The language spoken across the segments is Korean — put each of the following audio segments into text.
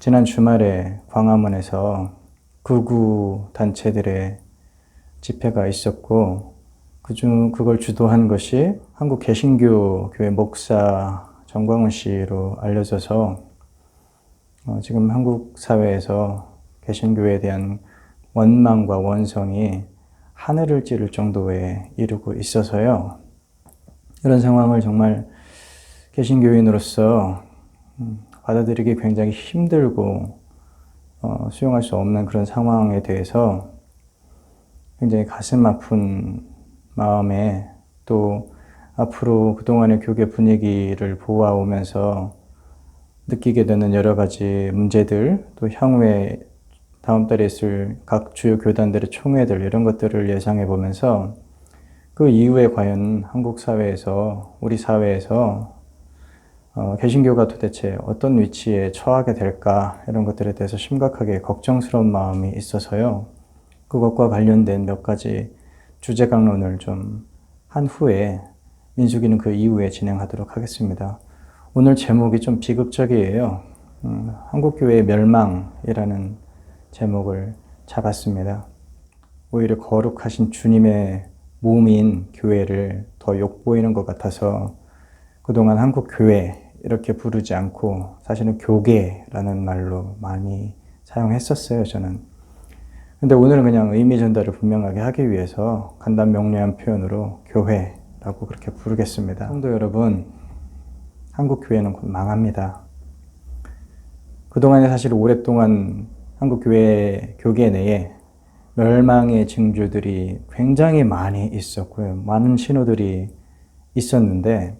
지난 주말에 광화문에서 극우 단체들의 집회가 있었고, 그걸 주도한 것이 한국 개신교 교회 목사 정광훈 씨로 알려져서 지금 한국 사회에서 개신교에 대한 원망과 원성이 하늘을 찌를 정도에 이르고 있어서요. 이런 상황을 정말 개신교인으로서 받아들이기 굉장히 힘들고 수용할 수 없는 그런 상황에 대해서 굉장히 가슴 아픈 마음에, 또 앞으로 그동안의 교계 분위기를 보아오면서 느끼게 되는 여러 가지 문제들, 또 향후에 다음 달에 있을 각 주요 교단들의 총회들, 이런 것들을 예상해 보면서 그 이후에 과연 한국 사회에서, 우리 사회에서 개신교가 도대체 어떤 위치에 처하게 될까, 이런 것들에 대해서 심각하게 걱정스러운 마음이 있어서요. 그것과 관련된 몇 가지 주제 강론을 좀 한 후에, 민숙이는 그 이후에 진행하도록 하겠습니다. 오늘 제목이 좀 비극적이에요. 한국교회의 멸망이라는 제목을 잡았습니다. 오히려 거룩하신 주님의 몸인 교회를 더 욕보이는 것 같아서 그동안 한국교회 이렇게 부르지 않고 사실은 교계라는 말로 많이 사용했었어요, 저는. 근데 오늘은 그냥 의미 전달을 분명하게 하기 위해서 간단 명료한 표현으로 교회라고 그렇게 부르겠습니다. 성도 여러분, 한국교회는 곧 망합니다. 그동안에 사실 오랫동안 한국교회 교계 내에 멸망의 징조들이 굉장히 많이 있었고요. 많은 신호들이 있었는데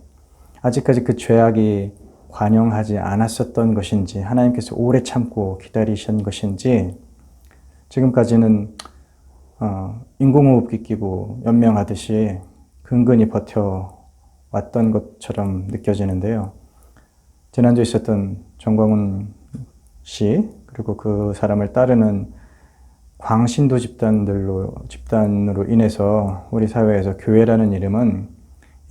아직까지 그 죄악이 관영하지 않았었던 것인지, 하나님께서 오래 참고 기다리신 것인지, 지금까지는 인공호흡기 끼고 연명하듯이 근근히 버텨왔던 것처럼 느껴지는데요. 지난주에 있었던 정광훈 씨, 그리고 그 사람을 따르는 광신도 집단으로 인해서 우리 사회에서 교회라는 이름은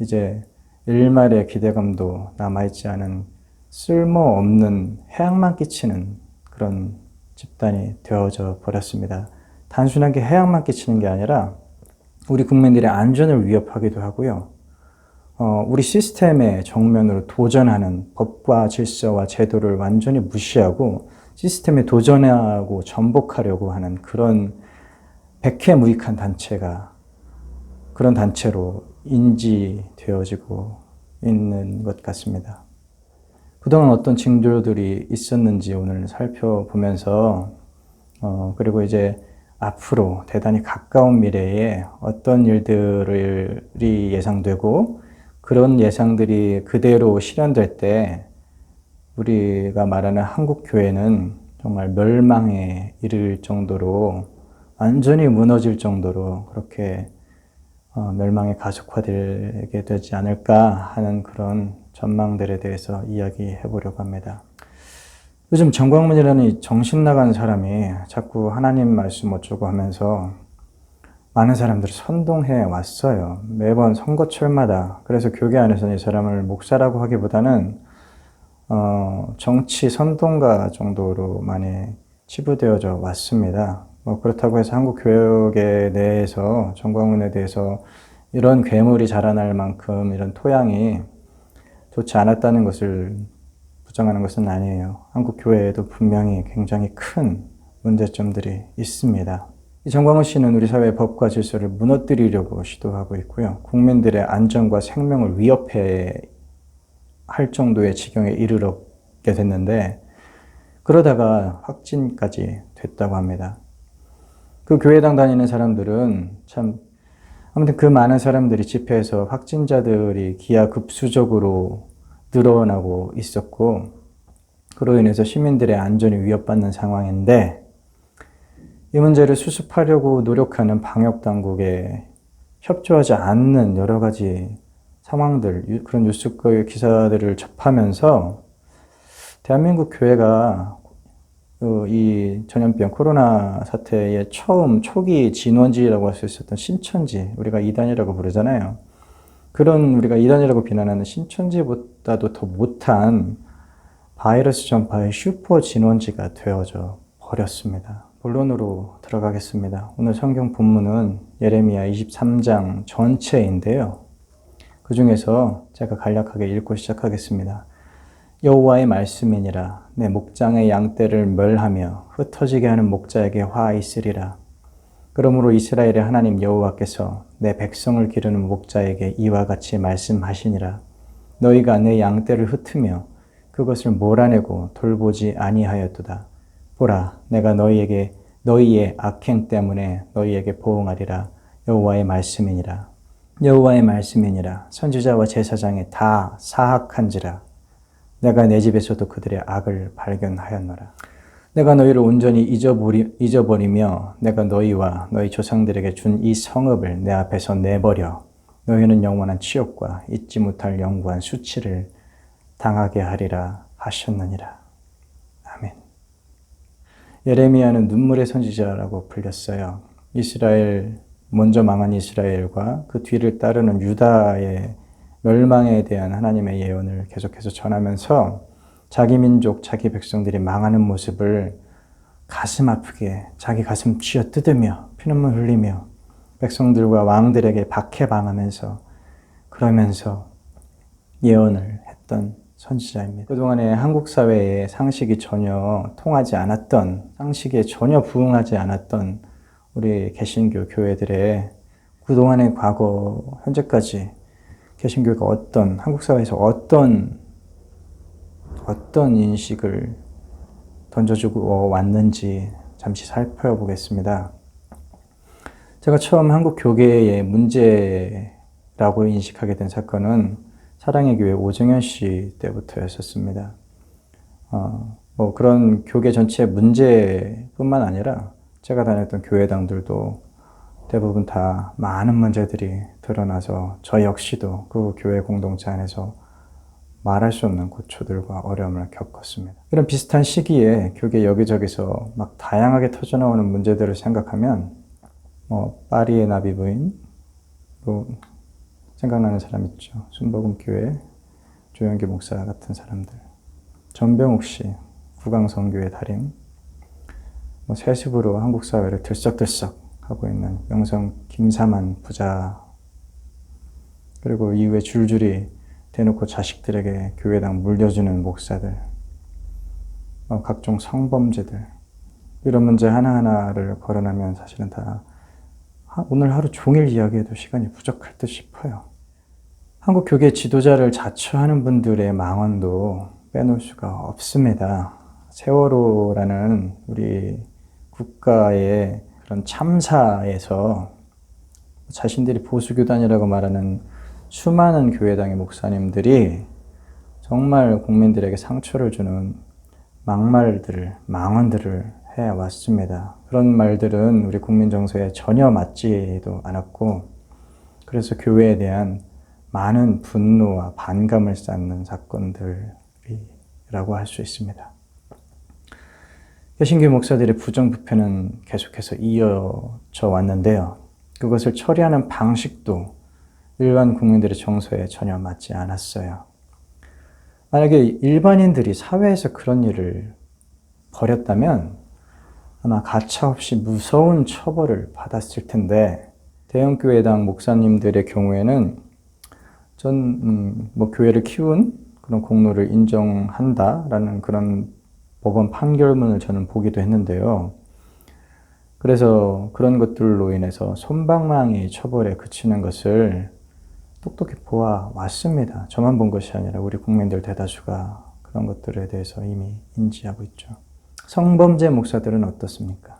이제 일말의 기대감도 남아있지 않은 쓸모없는 해악만 끼치는 그런 집단이 되어져 버렸습니다. 단순하게 해악만 끼치는 게 아니라 우리 국민들의 안전을 위협하기도 하고요. 우리 시스템의 정면으로 도전하는, 법과 질서와 제도를 완전히 무시하고 시스템에 도전하고 전복하려고 하는 그런 백해무익한 그런 단체로 인지되어지고 있는 것 같습니다. 그동안 어떤 징조들이 있었는지 오늘 살펴보면서 그리고 이제 앞으로 대단히 가까운 미래에 어떤 일들이 예상되고 그런 예상들이 그대로 실현될 때 우리가 말하는 한국교회는 정말 멸망에 이를 정도로, 완전히 무너질 정도로 그렇게 멸망이 가속화되게 되지 않을까 하는 그런 전망들에 대해서 이야기해 보려고 합니다. 요즘 정광문이라는 이 정신 나간 사람이 자꾸 하나님 말씀 어쩌고 하면서 많은 사람들을 선동해 왔어요. 매번 선거철마다. 그래서 교계 안에서는 이 사람을 목사라고 하기보다는 정치 선동가 정도로 많이 치부되어져 왔습니다. 그렇다고 해서 한국 교육에 대해서, 정광훈에 대해서 이런 괴물이 자라날 만큼 이런 토양이 좋지 않았다는 것을 부정하는 것은 아니에요. 한국 교회에도 분명히 굉장히 큰 문제점들이 있습니다. 이 정광훈 씨는 우리 사회의 법과 질서를 무너뜨리려고 시도하고 있고요. 국민들의 안전과 생명을 위협해 할 정도의 지경에 이르게 됐는데, 그러다가 확진까지 됐다고 합니다. 그 교회당 다니는 사람들은 아무튼 그 많은 사람들이 집회에서 확진자들이 기하급수적으로 늘어나고 있었고, 그로 인해서 시민들의 안전이 위협받는 상황인데, 이 문제를 수습하려고 노력하는 방역당국에 협조하지 않는 여러 가지 상황들, 그런 뉴스 기사들을 접하면서 대한민국 교회가 이 전염병 코로나 사태의 초기 진원지라고 할 수 있었던 신천지, 우리가 이단이라고 부르잖아요. 그런 우리가 이단이라고 비난하는 신천지보다도 더 못한 바이러스 전파의 슈퍼 진원지가 되어져 버렸습니다. 본론으로 들어가겠습니다. 오늘 성경 본문은 예레미야 23장 전체인데요. 그 중에서 제가 간략하게 읽고 시작하겠습니다. 여호와의 말씀이니라. 내 목장의 양떼를 멸하며 흩어지게 하는 목자에게 화 있으리라. 그러므로 이스라엘의 하나님 여호와께서 내 백성을 기르는 목자에게 이와 같이 말씀하시니라. 너희가 내 양떼를 흩으며 그것을 몰아내고 돌보지 아니하였도다. 보라, 내가 너희의 악행 때문에 너희에게 보응하리라. 여호와의 말씀이니라. 여호와의 말씀이니라. 선지자와 제사장이 다 사악한지라. 내가 내 집에서도 그들의 악을 발견하였노라. 내가 너희를 온전히 잊어버리며 내가 너희와 너희 조상들에게 준 이 성읍을 내 앞에서 내버려 너희는 영원한 치욕과 잊지 못할 영구한 수치를 당하게 하리라 하셨느니라. 아멘. 예레미야는 눈물의 선지자라고 불렸어요. 먼저 망한 이스라엘과 그 뒤를 따르는 유다의 멸망에 대한 하나님의 예언을 계속해서 전하면서 자기 민족, 자기 백성들이 망하는 모습을 가슴 아프게 자기 가슴 쥐어뜯으며 피눈물 흘리며 백성들과 왕들에게 박해방하면서 그러면서 예언을 했던 선지자입니다. 그동안에 한국 사회의 상식이 전혀 통하지 않았던, 상식에 전혀 부응하지 않았던 우리 개신교 교회들의 그동안의 과거, 현재까지 개신교가 한국 사회에서 어떤 인식을 던져주고 왔는지 잠시 살펴보겠습니다. 제가 처음 한국 교계의 문제라고 인식하게 된 사건은 사랑의 교회 오정현 씨 때부터였었습니다. 그런 교계 전체의 문제뿐만 아니라 제가 다녔던 교회당들도 대부분 다 많은 문제들이 드러나서 저 역시도 그 교회 공동체 안에서 말할 수 없는 고초들과 어려움을 겪었습니다. 이런 비슷한 시기에 교계 여기저기서 막 다양하게 터져나오는 문제들을 생각하면 파리의 나비 부인, 생각나는 사람 있죠. 순복음교회 조영기 목사 같은 사람들, 전병욱 씨, 구강성교회 달인, 세습으로 한국 사회를 들썩들썩 하고 있는 명성 김사만 부자, 그리고 이후에 줄줄이 대놓고 자식들에게 교회당 물려주는 목사들, 각종 성범죄들, 이런 문제 하나하나를 거론하면 사실은 다 오늘 하루 종일 이야기해도 시간이 부족할 듯 싶어요. 한국 교계 지도자를 자처하는 분들의 망언도 빼놓을 수가 없습니다. 세월호라는 우리 국가의 그런 참사에서 자신들이 보수교단이라고 말하는 수많은 교회당의 목사님들이 정말 국민들에게 상처를 주는 망언들을 해왔습니다. 그런 말들은 우리 국민 정서에 전혀 맞지도 않았고, 그래서 교회에 대한 많은 분노와 반감을 쌓는 사건들이라고 할 수 있습니다. 개신교 목사들의 부정부패는 계속해서 이어져 왔는데요. 그것을 처리하는 방식도 일반 국민들의 정서에 전혀 맞지 않았어요. 만약에 일반인들이 사회에서 그런 일을 벌였다면 아마 가차없이 무서운 처벌을 받았을 텐데, 대형교회당 목사님들의 경우에는 교회를 키운 그런 공로를 인정한다라는 그런 법원 판결문을 저는 보기도 했는데요. 그래서 그런 것들로 인해서 솜방망이 처벌에 그치는 것을 똑똑히 보아왔습니다. 저만 본 것이 아니라 우리 국민들 대다수가 그런 것들에 대해서 이미 인지하고 있죠. 성범죄 목사들은 어떻습니까?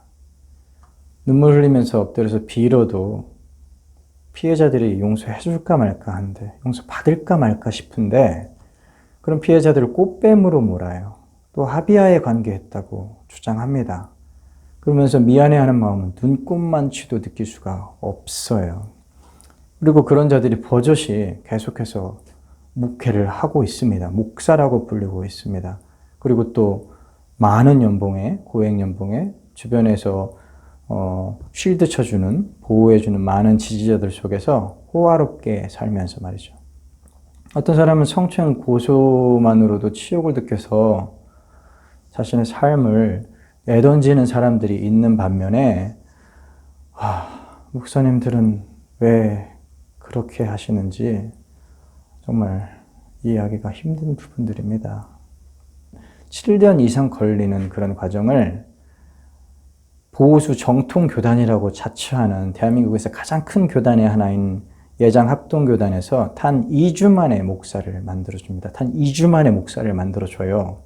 눈물 흘리면서 엎드려서 빌어도 피해자들이 용서해 줄까 말까 한데, 용서받을까 말까 싶은데, 그런 피해자들을 꽃뱀으로 몰아요. 또 합의하에 관계했다고 주장합니다. 그러면서 미안해하는 마음은 눈꼽만치도 느낄 수가 없어요. 그리고 그런 자들이 버젓이 계속해서 목회를 하고 있습니다. 목사라고 불리고 있습니다. 그리고 또 많은 연봉에, 고액 연봉에 주변에서 쉴드 쳐주는, 보호해주는 많은 지지자들 속에서 호화롭게 살면서 말이죠. 어떤 사람은 성추행 고소만으로도 치욕을 느껴서 자신의 삶을 내던지는 사람들이 있는 반면에, 목사님들은 왜 그렇게 하시는지 정말 이해하기가 힘든 부분들입니다. 7년 이상 걸리는 그런 과정을 보수 정통교단이라고 자처하는 대한민국에서 가장 큰 교단의 하나인 예장합동교단에서 단 2주 만에 목사를 만들어줍니다. 단 2주 만에 목사를 만들어줘요.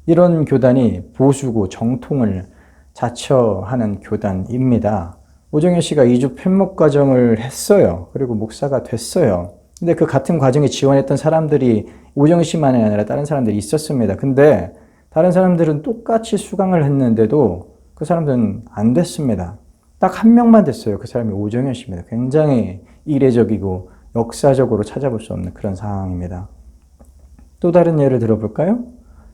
이런 교단이 보수고 정통을 자처하는 교단입니다. 오정현 씨가 2주 편목 과정을 했어요. 그리고 목사가 됐어요. 근데 그 같은 과정에 지원했던 사람들이 오정현 씨만이 아니라 다른 사람들이 있었습니다. 근데 다른 사람들은 똑같이 수강을 했는데도 그 사람들은 안 됐습니다. 딱 한 명만 됐어요. 그 사람이 오정현 씨입니다. 굉장히 이례적이고 역사적으로 찾아볼 수 없는 그런 상황입니다. 또 다른 예를 들어볼까요?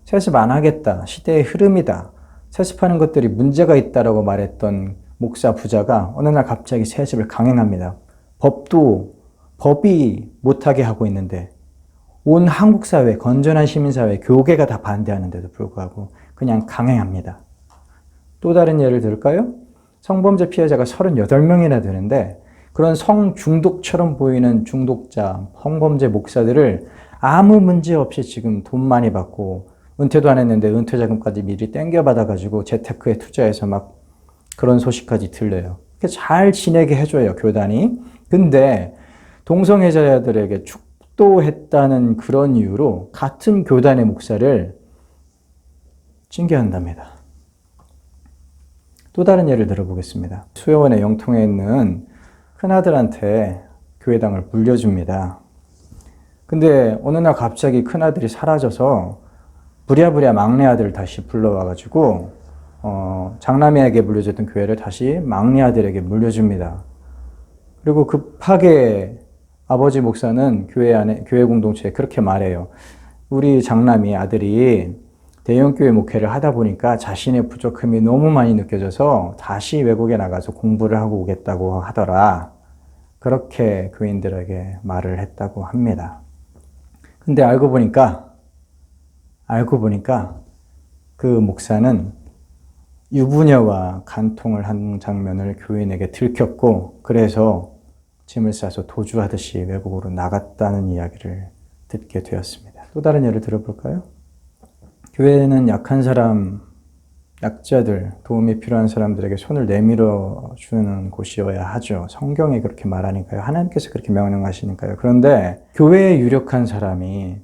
세습 안 하겠다. 시대의 흐름이다. 세습하는 것들이 문제가 있다라고 말했던 목사 부자가 어느 날 갑자기 세습을 강행합니다. 법이 못하게 하고 있는데 온 한국 사회, 건전한 시민사회, 교계가 다 반대하는데도 불구하고 그냥 강행합니다. 또 다른 예를 들까요? 성범죄 피해자가 38명이나 되는데 그런 성중독처럼 보이는 중독자, 성범죄 목사들을 아무 문제 없이 지금 돈 많이 받고 은퇴도 안 했는데 은퇴 자금까지 미리 땡겨받아가지고 재테크에 투자해서 막 그런 소식까지 들려요. 잘 지내게 해줘요, 교단이. 근데 동성애자들에게 축도했다는 그런 이유로 같은 교단의 목사를 징계한답니다. 또 다른 예를 들어보겠습니다. 수요원의 영통에 있는 큰아들한테 교회당을 물려줍니다. 근데 어느 날 갑자기 큰아들이 사라져서 부랴부랴 막내 아들을 다시 불러와가지고 장남에게 물려줬던 교회를 다시 막내 아들에게 물려줍니다. 그리고 급하게 아버지 목사는 교회 공동체에 그렇게 말해요. 우리 장남이 아들이 대형교회 목회를 하다 보니까 자신의 부족함이 너무 많이 느껴져서 다시 외국에 나가서 공부를 하고 오겠다고 하더라. 그렇게 교인들에게 말을 했다고 합니다. 근데 알고 보니까 그 목사는 유부녀와 간통을 한 장면을 교인에게 들켰고 그래서 짐을 싸서 도주하듯이 외국으로 나갔다는 이야기를 듣게 되었습니다. 또 다른 예를 들어볼까요? 교회는 약한 사람, 약자들, 도움이 필요한 사람들에게 손을 내밀어 주는 곳이어야 하죠. 성경이 그렇게 말하니까요. 하나님께서 그렇게 명령하시니까요. 그런데 교회에 유력한 사람의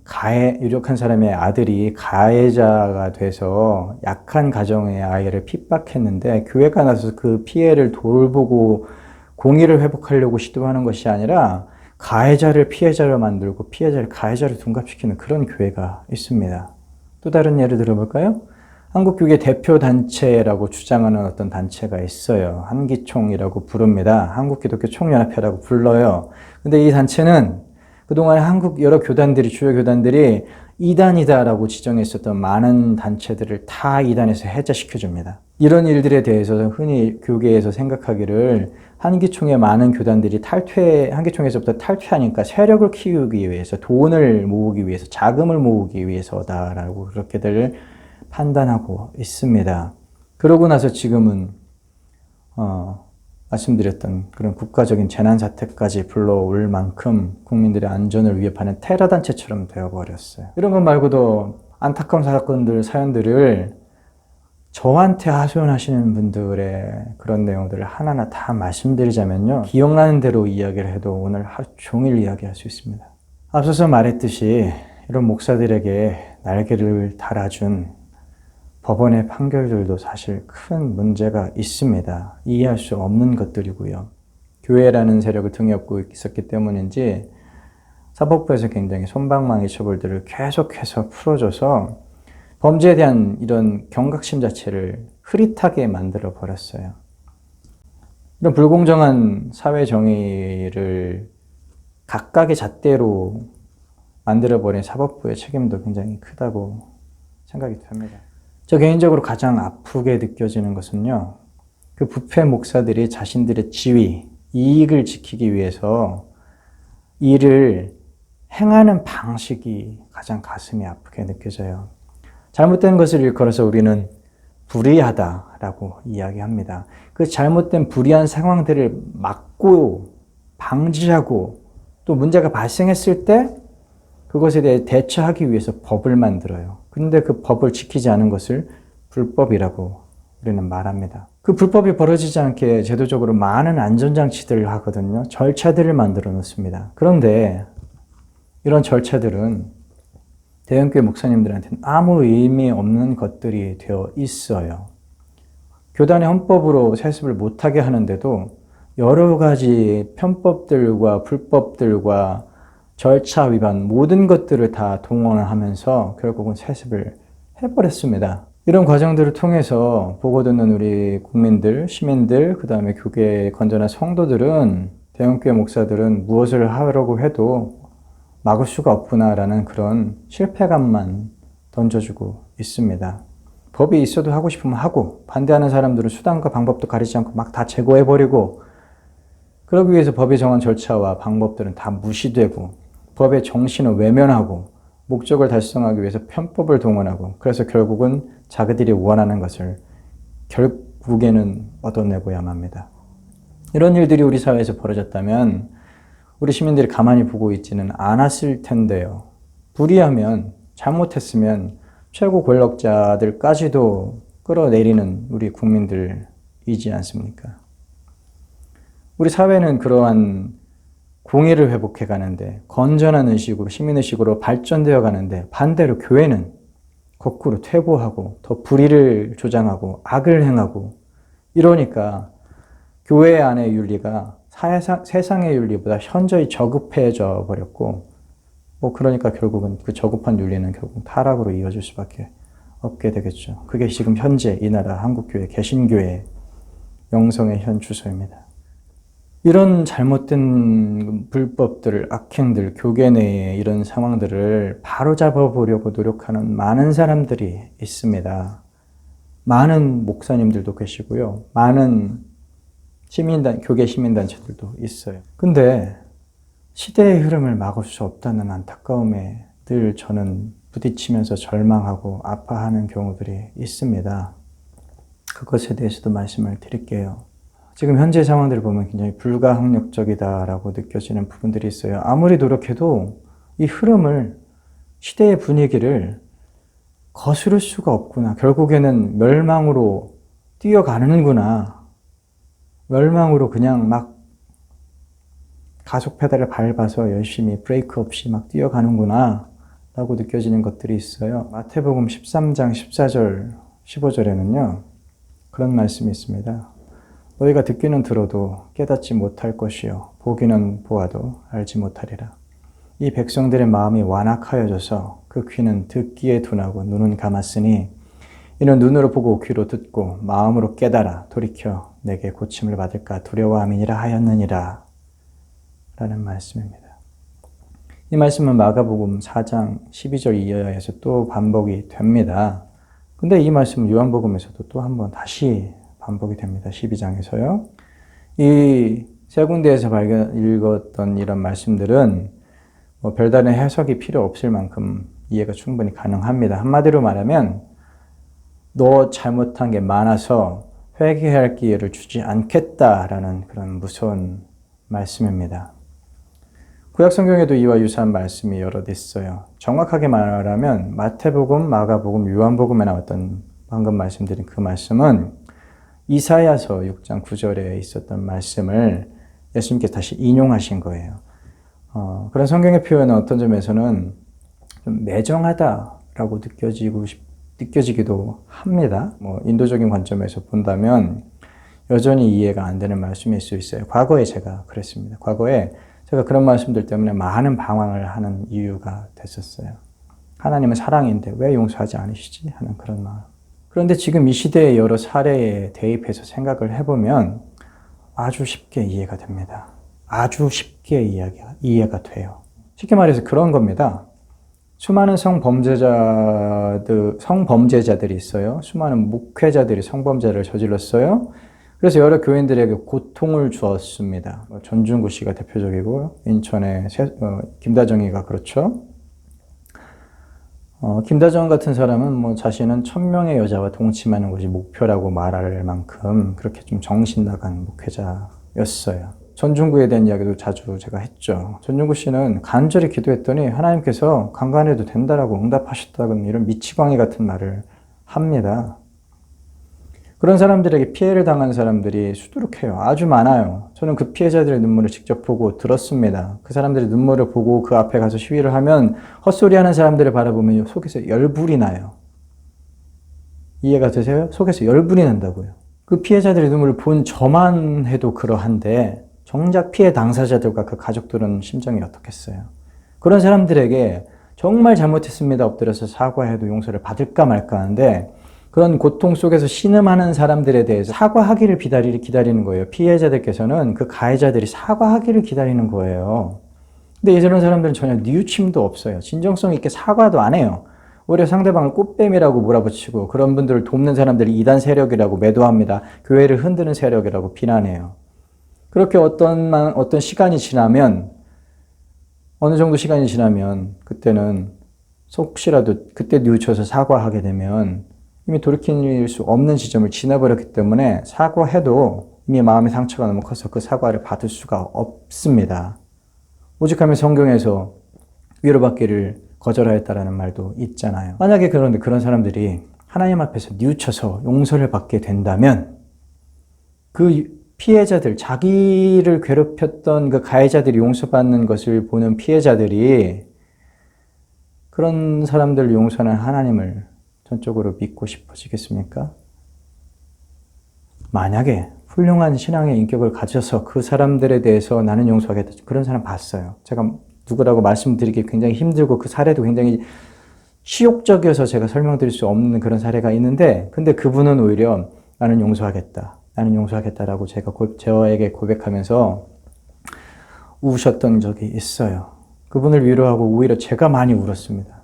아들이 가해자가 돼서 약한 가정의 아이를 핍박했는데 교회가 나서서 그 피해를 돌보고 공의를 회복하려고 시도하는 것이 아니라 가해자를 피해자로 만들고 피해자를 가해자로 둔갑시키는 그런 교회가 있습니다. 또 다른 예를 들어볼까요? 한국교회 대표단체라고 주장하는 어떤 단체가 있어요. 한기총이라고 부릅니다. 한국기독교총연합회라고 불러요. 근데 이 단체는 그동안 한국 여러 교단들이, 주요 교단들이 이단이다라고 지정했었던 많은 단체들을 다 이단에서 해제시켜줍니다. 이런 일들에 대해서 흔히 교계에서 생각하기를 한기총의 많은 교단들이 한기총에서부터 탈퇴하니까 세력을 키우기 위해서, 돈을 모으기 위해서, 자금을 모으기 위해서다라고 그렇게들 판단하고 있습니다. 그러고 나서 지금은 말씀드렸던 그런 국가적인 재난사태까지 불러올 만큼 국민들의 안전을 위협하는 테러단체처럼 되어버렸어요. 이런 것 말고도 안타까운 사연들을 저한테 하소연하시는 분들의 그런 내용들을 하나하나 다 말씀드리자면요. 기억나는 대로 이야기를 해도 오늘 하루 종일 이야기할 수 있습니다. 앞서서 말했듯이 이런 목사들에게 날개를 달아준 법원의 판결들도 사실 큰 문제가 있습니다. 이해할 수 없는 것들이고요. 교회라는 세력을 등에 업고 있었기 때문인지 사법부에서 굉장히 솜방망이 처벌들을 계속해서 풀어줘서 범죄에 대한 이런 경각심 자체를 흐릿하게 만들어 버렸어요. 이런 불공정한 사회 정의를 각각의 잣대로 만들어버린 사법부의 책임도 굉장히 크다고 생각이 됩니다. 저 개인적으로 가장 아프게 느껴지는 것은요, 그 부패 목사들이 자신들의 지위, 이익을 지키기 위해서 일을 행하는 방식이 가장 가슴이 아프게 느껴져요. 잘못된 것을 일컬어서 우리는 불의하다라고 이야기합니다. 그 잘못된 불의한 상황들을 막고 방지하고 또 문제가 발생했을 때 그것에 대해 대처하기 위해서 법을 만들어요. 그런데 그 법을 지키지 않은 것을 불법이라고 우리는 말합니다. 그 불법이 벌어지지 않게 제도적으로 많은 안전장치들을 하거든요. 절차들을 만들어 놓습니다. 그런데 이런 절차들은 대형교회 목사님들한테는 아무 의미 없는 것들이 되어 있어요. 교단의 헌법으로 세습을 못하게 하는데도 여러 가지 편법들과 불법들과 절차 위반 모든 것들을 다 동원하면서 결국은 세습을 해버렸습니다. 이런 과정들을 통해서 보고 듣는 우리 국민들, 시민들, 그 다음에 교계의 건전한 성도들은 대형교회 목사들은 무엇을 하려고 해도 막을 수가 없구나라는 그런 실패감만 던져주고 있습니다. 법이 있어도 하고 싶으면 하고 반대하는 사람들은 수단과 방법도 가리지 않고 막 다 제거해버리고 그러기 위해서 법이 정한 절차와 방법들은 다 무시되고 법의 정신을 외면하고 목적을 달성하기 위해서 편법을 동원하고 그래서 결국은 자기들이 원하는 것을 결국에는 얻어내고야만 합니다. 이런 일들이 우리 사회에서 벌어졌다면 우리 시민들이 가만히 보고 있지는 않았을 텐데요. 불의하면 잘못했으면 최고 권력자들까지도 끌어내리는 우리 국민들이지 않습니까? 우리 사회는 그러한 공의를 회복해 가는데 건전한 의식으로 시민의식으로 발전되어 가는데 반대로 교회는 거꾸로 퇴보하고 더 불의를 조장하고 악을 행하고 이러니까 교회 안의 윤리가 세상의 윤리보다 현저히 저급해져 버렸고 그러니까 결국은 그 저급한 윤리는 결국 타락으로 이어질 수밖에 없게 되겠죠. 그게 지금 현재 이 나라 한국교회 개신교회 영성의 현 주소입니다. 이런 잘못된 불법들, 악행들, 교계 내에 이런 상황들을 바로잡아 보려고 노력하는 많은 사람들이 있습니다. 많은 목사님들도 계시고요. 많은 교계 시민단체들도 있어요. 근데 시대의 흐름을 막을 수 없다는 안타까움에 늘 저는 부딪히면서 절망하고 아파하는 경우들이 있습니다. 그것에 대해서도 말씀을 드릴게요. 지금 현재 상황들을 보면 굉장히 불가항력적이다라고 느껴지는 부분들이 있어요. 아무리 노력해도 이 흐름을, 시대의 분위기를 거스를 수가 없구나. 결국에는 멸망으로 뛰어가는구나. 멸망으로 그냥 막 가속 페달을 밟아서 열심히 브레이크 없이 막 뛰어가는구나 라고 느껴지는 것들이 있어요. 마태복음 13장 14절 15절에는요 그런 말씀이 있습니다. 너희가 듣기는 들어도 깨닫지 못할 것이요 보기는 보아도 알지 못하리라. 이 백성들의 마음이 완악하여져서 그 귀는 듣기에 둔하고 눈은 감았으니 이는 눈으로 보고 귀로 듣고 마음으로 깨달아 돌이켜 내게 고침을 받을까 두려워함이니라 하였느니라 라는 말씀입니다. 이 말씀은 마가복음 4장 12절 이하에서 또 반복이 됩니다. 근데 이 말씀은 요한복음에서도 또 한 번 다시 반복이 됩니다. 12장에서요. 이 세 군데에서 읽었던 이런 말씀들은 별다른 해석이 필요 없을 만큼 이해가 충분히 가능합니다. 한마디로 말하면 너 잘못한 게 많아서 회개할 기회를 주지 않겠다라는 그런 무서운 말씀입니다. 구약 성경에도 이와 유사한 말씀이 여럿 있어요. 정확하게 말하면 마태복음, 마가복음, 요한복음에 나왔던 방금 말씀드린 그 말씀은 이사야서 6장 9절에 있었던 말씀을 예수님께서 다시 인용하신 거예요. 그런 성경의 표현은 어떤 점에서는 좀 매정하다라고 느껴지기도 합니다. 인도적인 관점에서 본다면 여전히 이해가 안 되는 말씀일 수 있어요. 과거에 제가 그랬습니다. 과거에 제가 그런 말씀들 때문에 많은 방황을 하는 이유가 됐었어요. 하나님은 사랑인데 왜 용서하지 않으시지? 하는 그런 마음. 그런데 지금 이 시대의 여러 사례에 대입해서 생각을 해보면 아주 쉽게 이해가 됩니다. 아주 쉽게 이해가 돼요. 쉽게 말해서 그런 겁니다. 수많은 성범죄자들이 있어요. 수많은 목회자들이 성범죄를 저질렀어요. 그래서 여러 교인들에게 고통을 주었습니다. 전중구 씨가 대표적이고 인천의 김다정이가 그렇죠. 김다정 같은 사람은 뭐 자신은 1000명의 여자와 동침하는 것이 목표라고 말할 만큼 그렇게 좀 정신 나간 목회자였어요. 전중구에 대한 이야기도 자주 제가 했죠. 전중구 씨는 간절히 기도했더니 하나님께서 강간해도 된다라고 응답하셨다는 이런 미치광이 같은 말을 합니다. 그런 사람들에게 피해를 당한 사람들이 수두룩해요. 아주 많아요. 저는 그 피해자들의 눈물을 직접 보고 들었습니다. 그 사람들의 눈물을 보고 그 앞에 가서 시위를 하면 헛소리하는 사람들을 바라보면 속에서 열불이 나요. 이해가 되세요? 속에서 열불이 난다고요. 그 피해자들의 눈물을 본 저만 해도 그러한데 정작 피해 당사자들과 그 가족들은 심정이 어떻겠어요? 그런 사람들에게 정말 잘못했습니다 엎드려서 사과해도 용서를 받을까 말까 하는데 그런 고통 속에서 신음하는 사람들에 대해서 사과하기를 기다리는 거예요. 피해자들께서는 그 가해자들이 사과하기를 기다리는 거예요. 근데 이런 사람들은 전혀 뉘우침도 없어요. 진정성 있게 사과도 안 해요. 오히려 상대방을 꽃뱀이라고 몰아붙이고 그런 분들을 돕는 사람들이 이단 세력이라고 매도합니다. 교회를 흔드는 세력이라고 비난해요. 그렇게 어떤 시간이 지나면 어느 정도 시간이 지나면 그때는 혹시라도 그때 뉘우쳐서 사과하게 되면 이미 돌이킬 수 없는 지점을 지나버렸기 때문에 사과해도 이미 마음의 상처가 너무 커서 그 사과를 받을 수가 없습니다. 오직하면 성경에서 위로받기를 거절하였다라는 말도 있잖아요. 만약에 그런데 그런 사람들이 하나님 앞에서 뉘우쳐서 용서를 받게 된다면 그 피해자들, 자기를 괴롭혔던 그 가해자들이 용서받는 것을 보는 피해자들이 그런 사람들을 용서하는 하나님을 전적으로 믿고 싶어지겠습니까? 만약에 훌륭한 신앙의 인격을 가져서 그 사람들에 대해서 나는 용서하겠다. 그런 사람 봤어요. 제가 누구라고 말씀드리기 굉장히 힘들고 그 사례도 굉장히 치욕적이어서 제가 설명드릴 수 없는 그런 사례가 있는데 근데 그분은 오히려 나는 용서하겠다. 나는 용서하겠다라고 저에게 고백하면서 우셨던 적이 있어요. 그분을 위로하고 오히려 제가 많이 울었습니다.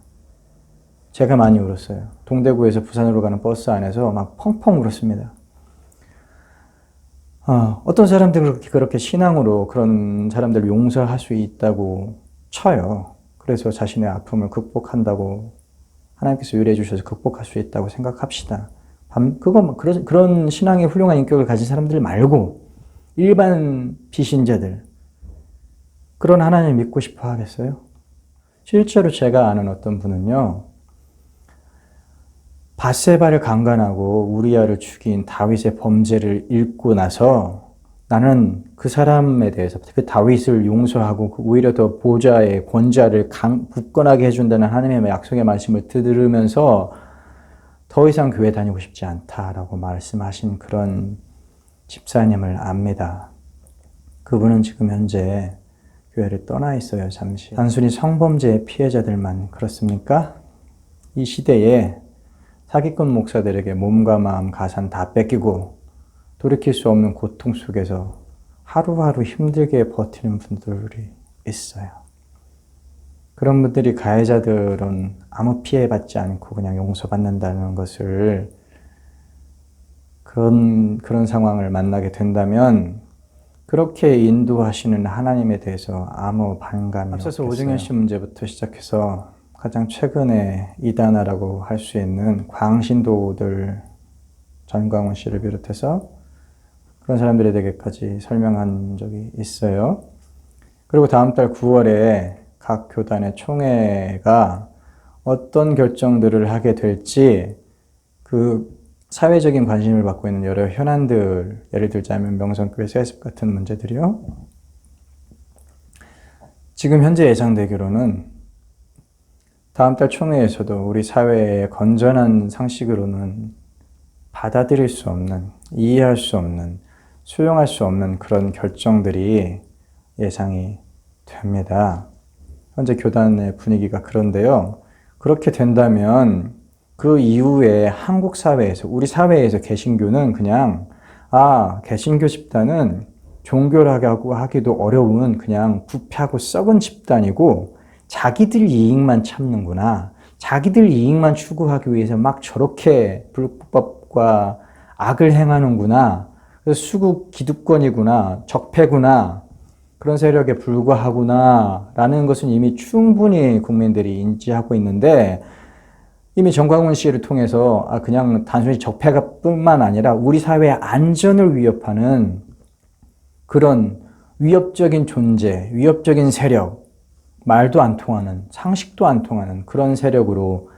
제가 많이 울었어요. 동대구에서 부산으로 가는 버스 안에서 막 펑펑 울었습니다. 어떤 사람들은 그렇게 신앙으로 그런 사람들을 용서할 수 있다고 쳐요. 그래서 자신의 아픔을 극복한다고 하나님께서 유래해 주셔서 극복할 수 있다고 생각합시다. 그런 신앙의 훌륭한 인격을 가진 사람들 말고 일반 비신자들 그런 하나님을 믿고 싶어 하겠어요? 실제로 제가 아는 어떤 분은요. 밧세바를 강간하고 우리아를 죽인 다윗의 범죄를 읽고 나서 나는 그 사람에 대해서 그 다윗을 용서하고 오히려 더 보좌의 권좌를 굳건하게 해준다는 하나님의 약속의 말씀을 들으면서 더 이상 교회 다니고 싶지 않다라고 말씀하신 그런 집사님을 압니다. 그분은 지금 현재 교회를 떠나 있어요, 잠시. 단순히 성범죄의 피해자들만 그렇습니까? 이 시대에 사기꾼 목사들에게 몸과 마음, 가산 다 뺏기고 돌이킬 수 없는 고통 속에서 하루하루 힘들게 버티는 분들이 있어요. 그런 분들이 가해자들은 아무 피해받지 않고 그냥 용서받는다는 것을 그런 상황을 만나게 된다면 그렇게 인도하시는 하나님에 대해서 아무 반감이 없겠어요. 앞서서 오정현 씨 문제부터 시작해서 가장 최근에 이단아라고 할 수 있는 광신도들 전광훈 씨를 비롯해서 그런 사람들에게까지 설명한 적이 있어요. 그리고 다음 달 9월에 각 교단의 총회가 어떤 결정들을 하게 될지 그 사회적인 관심을 받고 있는 여러 현안들, 예를 들자면 명성교회 세습 같은 문제들이요. 지금 현재 예상되기로는 다음 달 총회에서도 우리 사회의 건전한 상식으로는 받아들일 수 없는, 이해할 수 없는, 수용할 수 없는 그런 결정들이 예상이 됩니다. 현재 교단의 분위기가 그런데요. 그렇게 된다면 그 이후에 한국 사회에서, 우리 사회에서 개신교는 그냥 개신교 집단은 종교라고 하기도 어려운 그냥 부패하고 썩은 집단이고 자기들 이익만 참는구나. 자기들 이익만 추구하기 위해서 막 저렇게 불법과 악을 행하는구나. 그래서 수국 기득권이구나, 적폐구나, 그런 세력에 불과하구나 라는 것은 이미 충분히 국민들이 인지하고 있는데, 이미 정광훈 씨를 통해서 그냥 단순히 적폐가 뿐만 아니라 우리 사회의 안전을 위협하는 그런 위협적인 존재, 위협적인 세력, 말도 안 통하는, 상식도 안 통하는 그런 세력으로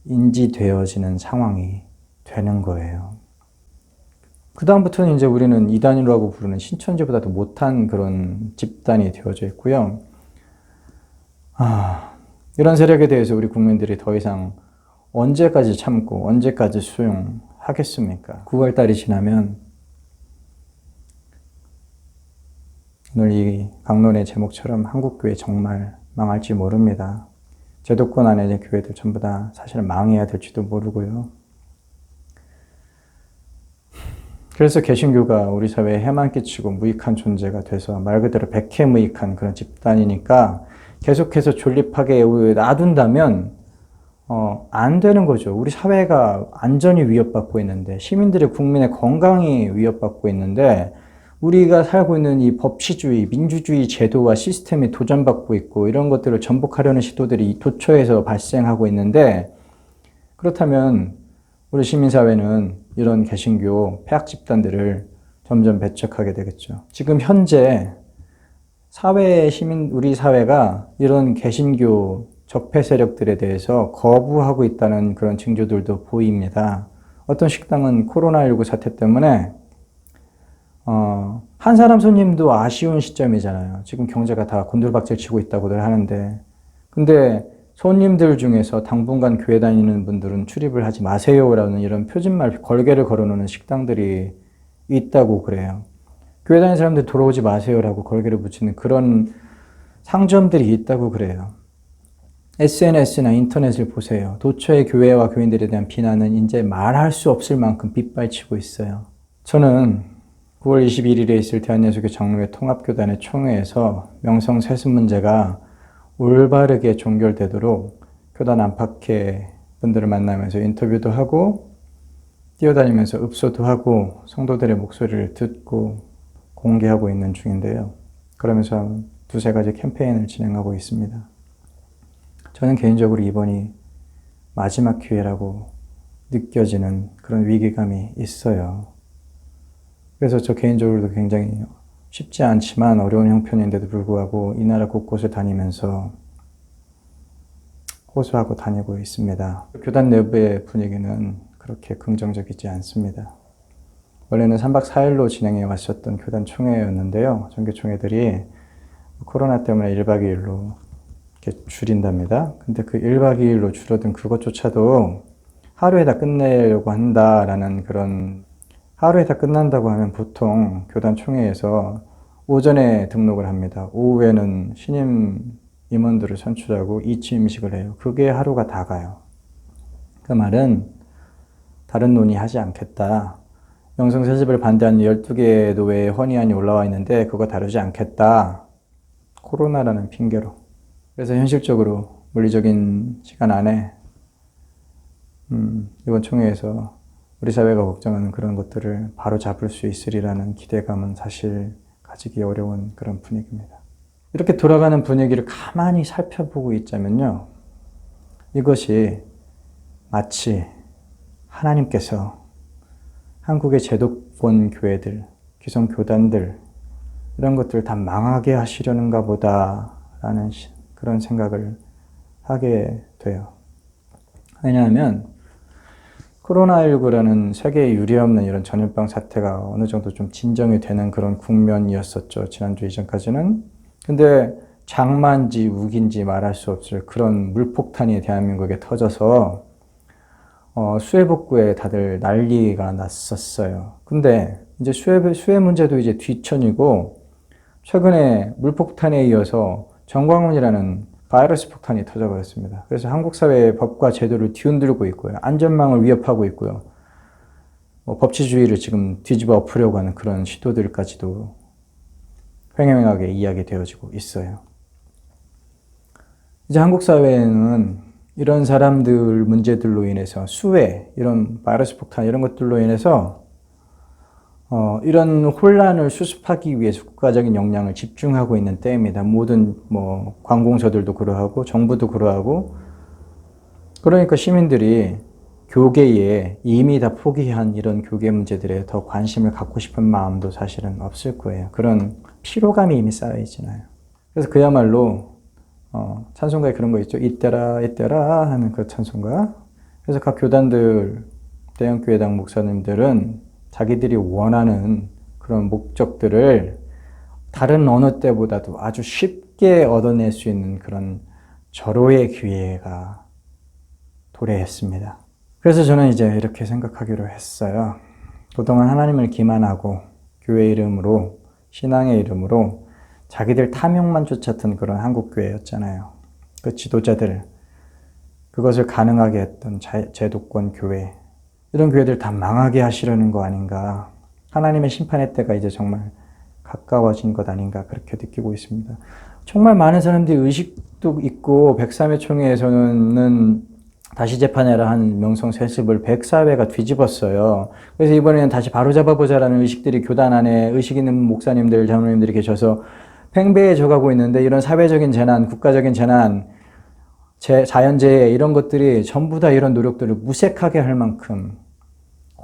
인지되어지는 상황이 되는 거예요. 그 다음부터는 이제 우리는 이단이라고 부르는 신천지보다도 못한 그런 집단이 되어져 있고요. 이런 세력에 대해서 우리 국민들이 더 이상 언제까지 참고 언제까지 수용하겠습니까? 9월달이 지나면 오늘 이 강론의 제목처럼 한국교회 정말 망할지 모릅니다. 제도권 안에 있는 교회들 전부 다 사실 망해야 될지도 모르고요. 그래서 개신교가 우리 사회에 해만 끼치고 무익한 존재가 돼서 말 그대로 백해무익한 그런 집단이니까 계속해서 존립하게 놔둔다면 안 되는 거죠. 우리 사회가 안전이 위협받고 있는데, 시민들의 국민의 건강이 위협받고 있는데, 우리가 살고 있는 이 법치주의, 민주주의 제도와 시스템이 도전받고 있고 이런 것들을 전복하려는 시도들이 도처에서 발생하고 있는데, 그렇다면 우리 시민사회는 이런 개신교 폐악 집단들을 점점 배척하게 되겠죠. 지금 현재 우리 사회가 이런 개신교 적폐 세력들에 대해서 거부하고 있다는 그런 징조들도 보입니다. 어떤 식당은 코로나19 사태 때문에 한 사람 손님도 아쉬운 시점이잖아요. 지금 경제가 다 곤두박질 치고 있다고들 하는데, 근데 손님들 중에서 당분간 교회 다니는 분들은 출입을 하지 마세요라는 이런 표진말 걸개를 걸어놓는 식당들이 있다고 그래요. 교회 다니는 사람들 돌아오지 마세요라고 걸개를 붙이는 그런 상점들이 있다고 그래요. SNS나 인터넷을 보세요. 도처의 교회와 교인들에 대한 비난은 이제 말할 수 없을 만큼 빗발치고 있어요. 저는 9월 21일에 있을 대한예수교 장로회 통합교단의 총회에서 명성세습 문제가 올바르게 종결되도록 교단 안팎의 분들을 만나면서 인터뷰도 하고 뛰어다니면서 읍소도 하고 성도들의 목소리를 듣고 공개하고 있는 중인데요. 그러면서 두세 가지 캠페인을 진행하고 있습니다. 저는 개인적으로 이번이 마지막 기회라고 느껴지는 그런 위기감이 있어요. 그래서 저 개인적으로도 굉장히 쉽지 않지만 어려운 형편인데도 불구하고 이 나라 곳곳을 다니면서 호소하고 다니고 있습니다. 교단 내부의 분위기는 그렇게 긍정적이지 않습니다. 원래는 3박 4일로 진행해 왔었던 교단 총회였는데요. 정교총회들이 코로나 때문에 1박 2일로 이렇게 줄인답니다. 근데 그 1박 2일로 줄어든 그것조차도 하루에 다 끝내려고 한다라는 그런, 하루에 다 끝난다고 하면 보통 교단 총회에서 오전에 등록을 합니다. 오후에는 신임 임원들을 선출하고 이치임식을 해요. 그게 하루가 다 가요. 그 말은 다른 논의하지 않겠다. 명성세습을 반대하는 12개의 노회의 헌의안이 올라와 있는데 그거 다루지 않겠다. 코로나라는 핑계로. 그래서 현실적으로 물리적인 시간 안에 이번 총회에서 우리 사회가 걱정하는 그런 것들을 바로 잡을 수 있으리라는 기대감은 사실 가지기 어려운 그런 분위기입니다. 이렇게 돌아가는 분위기를 가만히 살펴보고 있자면요. 이것이 마치 하나님께서 한국의 제도권 교회들, 기성 교단들 이런 것들을 다 망하게 하시려는가 보다라는 그런 생각을 하게 돼요. 왜냐하면 코로나19라는 세계에 유례없는 이런 전염병 사태가 어느 정도 좀 진정이 되는 그런 국면이었었죠. 지난주 이전까지는. 근데 장마인지 우기인지 말할 수 없을 그런 물폭탄이 대한민국에 터져서 수해복구에 다들 난리가 났었어요. 근데 이제 수해 문제도 이제 뒤천이고 최근에 물폭탄에 이어서 정광훈이라는 바이러스 폭탄이 터져버렸습니다. 그래서 한국 사회의 법과 제도를 뒤흔들고 있고요. 안전망을 위협하고 있고요. 법치주의를 지금 뒤집어 엎으려고 하는 그런 시도들까지도 횡행하게 이야기되어지고 있어요. 이제 한국 사회에는 이런 사람들 문제들로 인해서 수해, 이런 바이러스 폭탄 이런 것들로 인해서 이런 혼란을 수습하기 위해서 국가적인 역량을 집중하고 있는 때입니다. 모든 관공서들도 그러하고 정부도 그러하고, 그러니까 시민들이 교계에 이미 다 포기한 이런 교계 문제들에 더 관심을 갖고 싶은 마음도 사실은 없을 거예요. 그런 피로감이 이미 쌓여 있잖아요. 그래서 그야말로 찬송가에 그런 거 있죠. 이때라 이때라 하는 그 찬송가. 그래서 각 교단들, 대형교회당 목사님들은 자기들이 원하는 그런 목적들을 다른 어느 때보다도 아주 쉽게 얻어낼 수 있는 그런 절호의 기회가 도래했습니다. 그래서 저는 이제 이렇게 생각하기로 했어요. 그동안 하나님을 기만하고 교회 이름으로, 신앙의 이름으로 자기들 탐욕만 쫓았던 그런 한국교회였잖아요. 그 지도자들, 그것을 가능하게 했던 제도권 교회, 이런 교회들 다 망하게 하시려는 거 아닌가. 하나님의 심판의 때가 이제 정말 가까워진 것 아닌가 그렇게 느끼고 있습니다. 정말 많은 사람들이 의식도 있고 103회 총회에서는 다시 재판해라 한 명성 세습을 104회가 뒤집었어요. 그래서 이번에는 다시 바로잡아보자라는 의식들이 교단 안에 의식 있는 목사님들, 장로님들이 계셔서 팽배해져 가고 있는데, 이런 사회적인 재난, 국가적인 재난, 자연재해 이런 것들이 전부 다 이런 노력들을 무색하게 할 만큼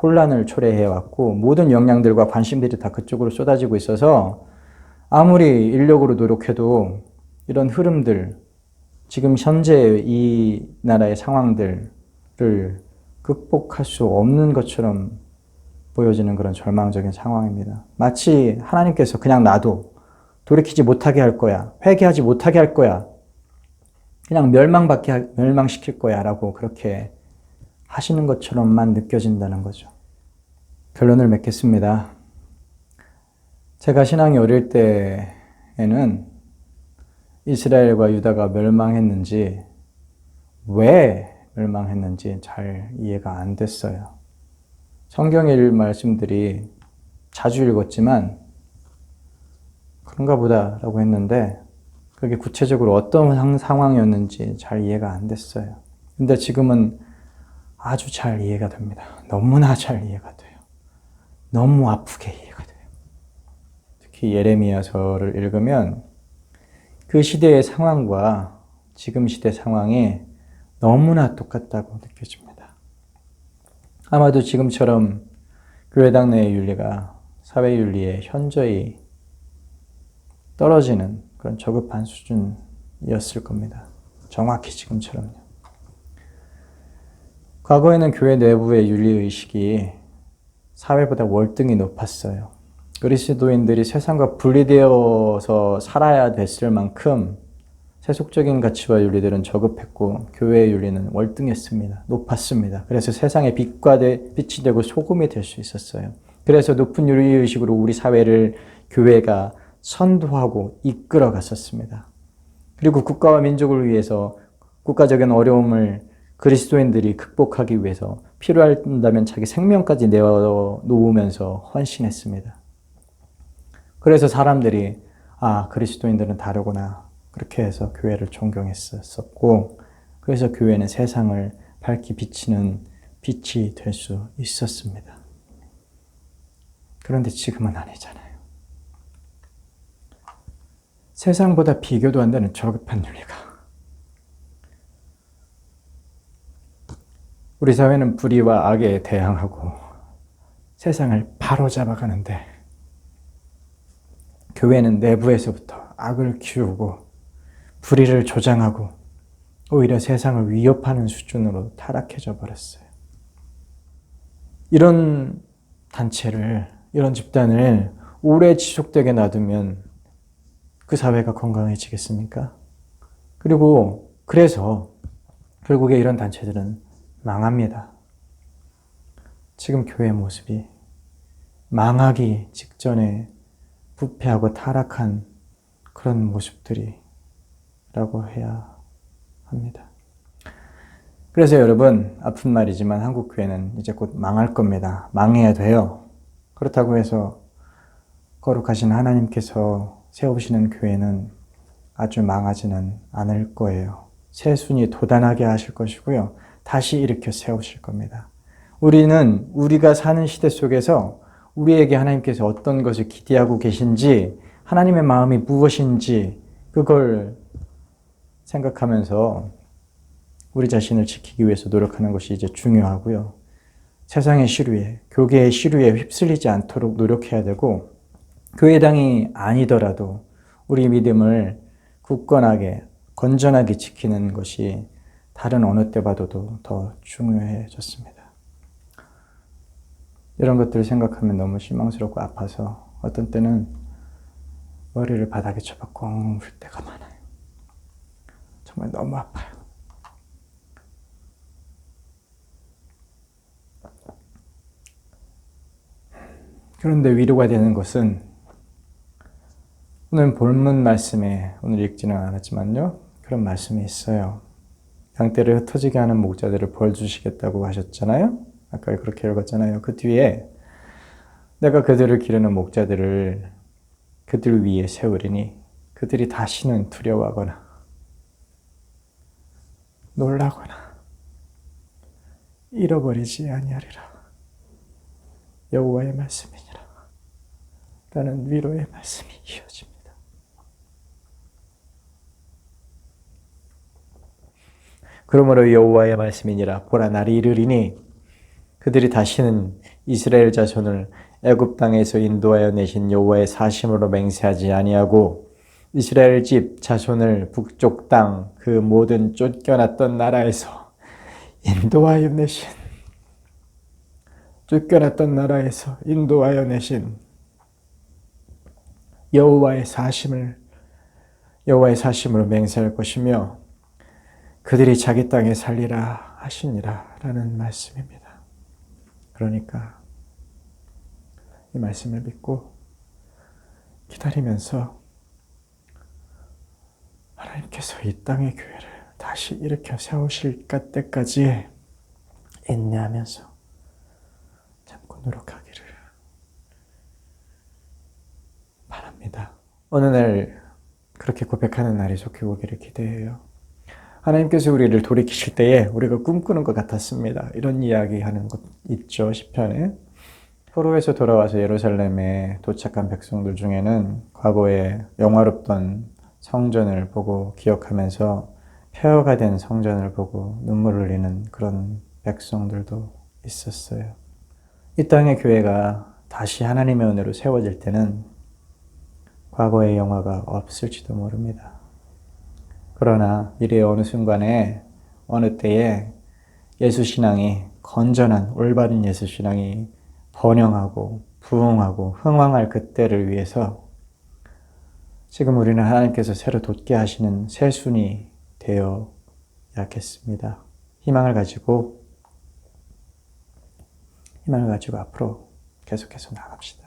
혼란을 초래해왔고, 모든 역량들과 관심들이 다 그쪽으로 쏟아지고 있어서 아무리 인력으로 노력해도 이런 흐름들, 지금 현재 이 나라의 상황들을 극복할 수 없는 것처럼 보여지는 그런 절망적인 상황입니다. 마치 하나님께서 그냥 놔도 돌이키지 못하게 할 거야, 회개하지 못하게 할 거야, 그냥 멸망시킬 거야 라고 그렇게 하시는 것처럼만 느껴진다는 거죠. 결론을 맺겠습니다. 제가 신앙이 어릴 때에는 이스라엘과 유다가 멸망했는지, 왜 멸망했는지 잘 이해가 안 됐어요. 성경의 말씀들이 자주 읽었지만 그런가 보다 라고 했는데, 그게 구체적으로 어떤 상황이었는지 잘 이해가 안 됐어요. 근데 지금은 아주 잘 이해가 됩니다. 너무나 잘 이해가 돼요. 너무 아프게 이해가 돼요. 특히 예레미야서를 읽으면 그 시대의 상황과 지금 시대 상황이 너무나 똑같다고 느껴집니다. 아마도 지금처럼 교회당 내의 윤리가 사회윤리에 현저히 떨어지는 그런 저급한 수준이었을 겁니다. 정확히 지금처럼요. 과거에는 교회 내부의 윤리의식이 사회보다 월등히 높았어요. 그리스도인들이 세상과 분리되어서 살아야 됐을 만큼 세속적인 가치와 윤리들은 저급했고, 교회의 윤리는 월등했습니다. 높았습니다. 그래서 세상의 빛이 되고 소금이 될 수 있었어요. 그래서 높은 윤리의식으로 우리 사회를 교회가 선도하고 이끌어 갔었습니다. 그리고 국가와 민족을 위해서 국가적인 어려움을 그리스도인들이 극복하기 위해서 필요한다면 자기 생명까지 내어놓으면서 헌신했습니다. 그래서 사람들이 그리스도인들은 다르구나, 그렇게 해서 교회를 존경했었고, 그래서 교회는 세상을 밝히 비치는 빛이 될 수 있었습니다. 그런데 지금은 아니잖아요. 세상보다 비교도 안 되는 저급한 윤리가. 우리 사회는 불의와 악에 대항하고 세상을 바로잡아가는데, 교회는 내부에서부터 악을 키우고 불의를 조장하고 오히려 세상을 위협하는 수준으로 타락해져 버렸어요. 이런 단체를, 이런 집단을 오래 지속되게 놔두면 그 사회가 건강해지겠습니까? 그래서 결국에 이런 단체들은 망합니다. 지금 교회의 모습이 망하기 직전에 부패하고 타락한 그런 모습들이라고 해야 합니다. 그래서 여러분, 아픈 말이지만 한국 교회는 이제 곧 망할 겁니다. 망해야 돼요. 그렇다고 해서 거룩하신 하나님께서 세우시는 교회는 아주 망하지는 않을 거예요. 새순이 돋아나게 하실 것이고요. 다시 일으켜 세우실 겁니다. 우리가 사는 시대 속에서 우리에게 하나님께서 어떤 것을 기대하고 계신지, 하나님의 마음이 무엇인지 그걸 생각하면서 우리 자신을 지키기 위해서 노력하는 것이 이제 중요하고요. 세상의 시류에, 교계의 시류에 휩쓸리지 않도록 노력해야 되고, 교회당이 아니더라도 우리 믿음을 굳건하게, 건전하게 지키는 것이 다른 어느 때보다도 더 중요해졌습니다. 이런 것들을 생각하면 너무 실망스럽고 아파서 어떤 때는 머리를 바닥에 쳐박고 엉엉 울 때가 많아요. 정말 너무 아파요. 그런데 위로가 되는 것은 오늘 본문 말씀에, 오늘 읽지는 않았지만요, 그런 말씀이 있어요. 양떼를 흩어지게 하는 목자들을 벌 주시겠다고 하셨잖아요. 아까 그렇게 읽었잖아요. 그 뒤에 내가 그들을 기르는 목자들을 그들 위에 세우리니 그들이 다시는 두려워하거나 놀라거나 잃어버리지 아니하리라. 여호와의 말씀이니라. 라는 위로의 말씀이 이어집니다. 그러므로 여호와의 말씀이니라. 보라, 날이 이르리니 그들이 다시는 이스라엘 자손을 애굽 땅에서 인도하여 내신 여호와의 사심으로 맹세하지 아니하고 이스라엘 집 자손을 북쪽 땅 그 모든 쫓겨났던 나라에서 인도하여 내신, 쫓겨났던 나라에서 인도하여 내신 여호와의 사심으로 맹세할 것이며 그들이 자기 땅에 살리라 하시니라 라는 말씀입니다. 그러니까 이 말씀을 믿고 기다리면서 하나님께서 이 땅의 교회를 다시 일으켜 세우실 때까지 인내하면서 참고 노력하기를 바랍니다. 어느 날 그렇게 고백하는 날이 속히 오기를 기대해요. 하나님께서 우리를 돌이키실 때에 우리가 꿈꾸는 것 같았습니다. 이런 이야기하는 것 있죠, 시편에. 포로에서 돌아와서 예루살렘에 도착한 백성들 중에는 과거에 영화롭던 성전을 보고 기억하면서 폐허가 된 성전을 보고 눈물을 흘리는 그런 백성들도 있었어요. 이 땅의 교회가 다시 하나님의 은혜로 세워질 때는 과거의 영화가 없을지도 모릅니다. 그러나 미래의 어느 순간에, 어느 때에 예수신앙이, 건전한 올바른 예수신앙이 번영하고 부흥하고 흥왕할 그때를 위해서 지금 우리는 하나님께서 새로 돋게 하시는 새순이 되어야겠습니다. 희망을 가지고 앞으로 계속해서 나갑시다.